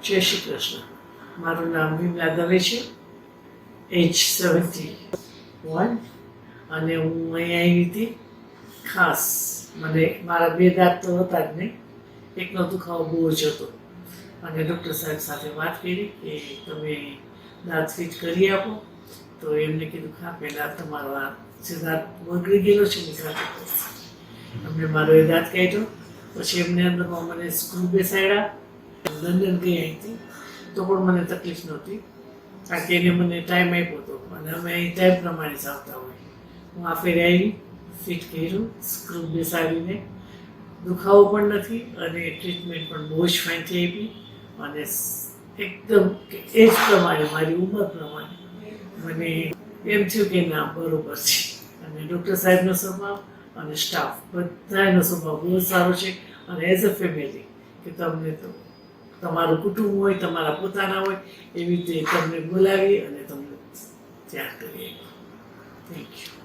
જય શ્રી કૃષ્ણ. મારું નામ વિમલાબેન છે, એજ 71, અને હું અહીંયા આવી હતી ખાસ. મને મારા 2 દાંત તો હતા જ નહીં, એકનો દુખાવો બહુ જ હતો, અને ડૉક્ટર સાહેબ સાથે વાત કરી કે તમે દાંત ફિટ કરી આપો. તો એમને કીધું હા પહેલાં તમારો આ જે દાંત બગડી ગયેલો છે ને સાથે અમને મારો એ દાંત કાઢ્યો. પછી એમને અંદરમાં મને સ્ક્રૂ બેસાડ્યા. લંડન ગઈ અહીંથી તો પણ મને તકલીફ નહોતી, કારણ કે એને મને ટાઈમ આપ્યો હતો અને અમે અહીં ટાઈમ પ્રમાણે જ આવતા હોય. હું આ ફેરે આવી, ફિટ કર્યું, સ્ક્રૂ બેસાડીને, દુખાવો પણ નથી અને ટ્રીટમેન્ટ પણ બહુ જ ફાઇનથી આપી. અને એકદમ એજ પ્રમાણે, મારી ઉંમર પ્રમાણે મને એમ થયું કે ના બરોબર છે. અને ડૉક્ટર સાહેબનો સ્વભાવ અને સ્ટાફ બધાનો સ્વભાવ બહુ સારો છે. અને એઝ અ ફેમિલી કે તમને તો તમારું કુટુંબ હોય, તમારા પોતાના હોય, એવી રીતે તમને બોલાવી અને તમને ત્યાગ કરી. Thank you.